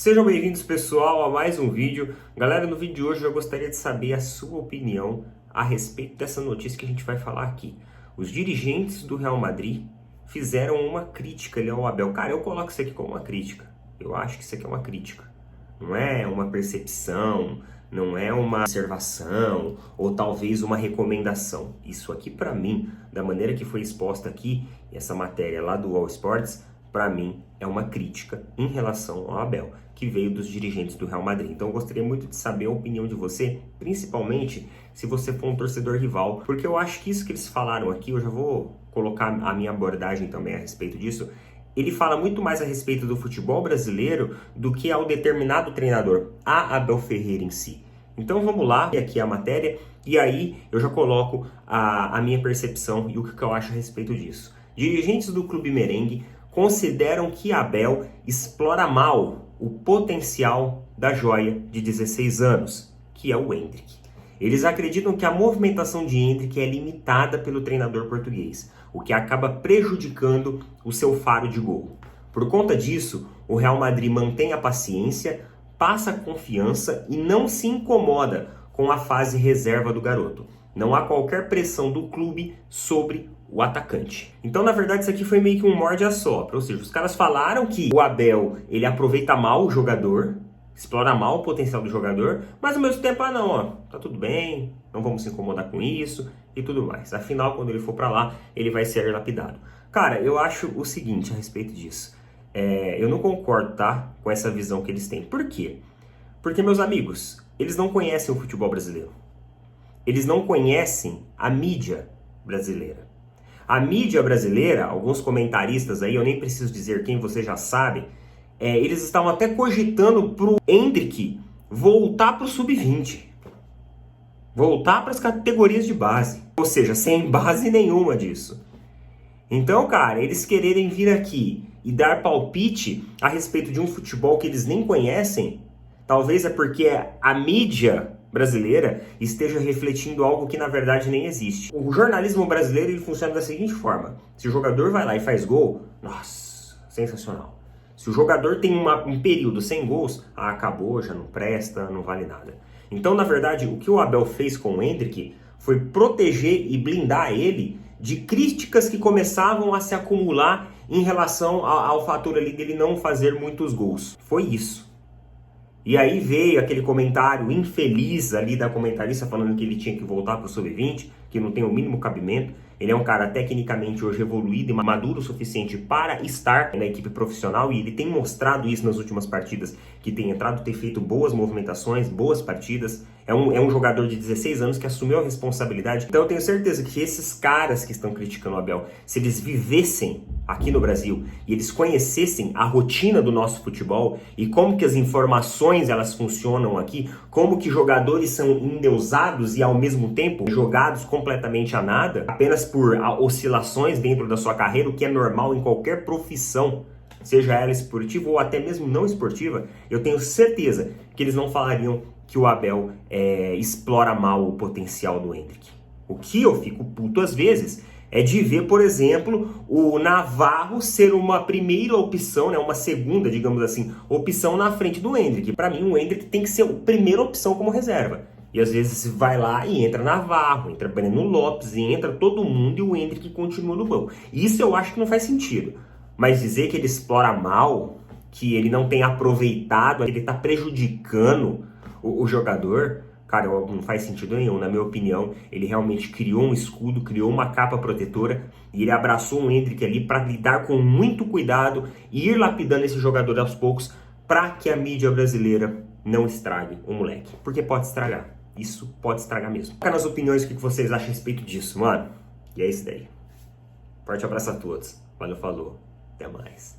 Sejam bem-vindos, pessoal, a mais um vídeo. Galera, no vídeo de hoje eu gostaria de saber a sua opinião a respeito dessa notícia que a gente vai falar aqui. Os dirigentes do Real Madrid fizeram uma crítica ali ao Abel. Cara, eu coloco isso aqui como uma crítica. Eu acho que isso aqui é uma crítica. Não é uma percepção, não é uma observação ou talvez uma recomendação. Isso aqui, pra mim, da maneira que foi exposta aqui, essa matéria lá do All Sports, para mim, é uma crítica em relação ao Abel, que veio dos dirigentes do Real Madrid. Então eu gostaria muito de saber a opinião de você, principalmente se você for um torcedor rival, porque eu acho que isso que eles falaram aqui, eu já vou colocar a minha abordagem também a respeito disso, ele fala muito mais a respeito do futebol brasileiro do que ao determinado treinador, a Abel Ferreira em si. Então vamos lá, aqui a matéria, e aí eu já coloco a minha percepção e o que eu acho a respeito disso. Dirigentes do Clube Merengue consideram que Abel explora mal o potencial da joia de 16 anos, que é o Endrick. Eles acreditam que a movimentação de Endrick é limitada pelo treinador português, o que acaba prejudicando o seu faro de gol. Por conta disso, o Real Madrid mantém a paciência, passa confiança e não se incomoda com a fase reserva do garoto. Não há qualquer pressão do clube sobre o atacante. Então, na verdade, isso aqui foi meio que um morde-a-sopra. Ou seja, os caras falaram que o Abel, ele aproveita mal o jogador, explora mal o potencial do jogador, mas ao mesmo tempo, não, ó, tá tudo bem, não vamos se incomodar com isso e tudo mais. Afinal, quando ele for pra lá, ele vai ser lapidado. Cara, eu acho o seguinte a respeito disso. Eu não concordo, tá, com essa visão que eles têm. Por quê? Porque, meus amigos, eles não conhecem o futebol brasileiro. Eles não conhecem a mídia brasileira. A mídia brasileira, alguns comentaristas aí, eu nem preciso dizer quem, você já sabe, eles estavam até cogitando pro Endrick voltar pro sub-20. Voltar para as categorias de base. Ou seja, sem base nenhuma disso. Então, cara, eles quererem vir aqui e dar palpite a respeito de um futebol que eles nem conhecem, talvez é porque a mídia brasileira esteja refletindo algo que na verdade nem existe. O jornalismo brasileiro ele funciona da seguinte forma: se o jogador vai lá e faz gol, nossa, sensacional. Se o jogador tem um período sem gols, acabou, já não presta, não vale nada. Então, na verdade, o que o Abel fez com o Endrick foi proteger e blindar ele de críticas que começavam a se acumular em relação ao fator ali dele não fazer muitos gols. Foi isso. E aí veio aquele comentário infeliz ali da comentarista falando que ele tinha que voltar para o sub-20, que não tem o mínimo cabimento. Ele é um cara tecnicamente hoje evoluído e maduro o suficiente para estar na equipe profissional e ele tem mostrado isso nas últimas partidas, que tem entrado, tem feito boas movimentações, boas partidas. É um jogador de 16 anos que assumiu a responsabilidade. Então eu tenho certeza que esses caras que estão criticando o Abel, se eles vivessem aqui no Brasil e eles conhecessem a rotina do nosso futebol e como que as informações elas funcionam aqui, como que jogadores são endeusados e ao mesmo tempo jogados completamente a nada, apenas por oscilações dentro da sua carreira, o que é normal em qualquer profissão, seja ela esportiva ou até mesmo não esportiva, eu tenho certeza que eles não falariam que o Abel explora mal o potencial do Endrick. O que eu fico puto às vezes é de ver, por exemplo, o Navarro ser uma primeira opção, né, uma segunda, digamos assim, opção na frente do Endrick. Para mim, o Endrick tem que ser a primeira opção como reserva. E às vezes vai lá e entra Navarro, entra Breno Lopes, e entra todo mundo e o Endrick continua no banco. Isso eu acho que não faz sentido. Mas dizer que ele explora mal, que ele não tem aproveitado, que ele está prejudicando o jogador, cara, não faz sentido nenhum. Na minha opinião, ele realmente criou um escudo, criou uma capa protetora e ele abraçou o Endrick ali para lidar com muito cuidado e ir lapidando esse jogador aos poucos para que a mídia brasileira não estrague o moleque. Porque pode estragar. Isso pode estragar mesmo. Fica nas opiniões o que vocês acham a respeito disso, mano. E é isso daí. Forte abraço a todos. Valeu, falou. Até mais.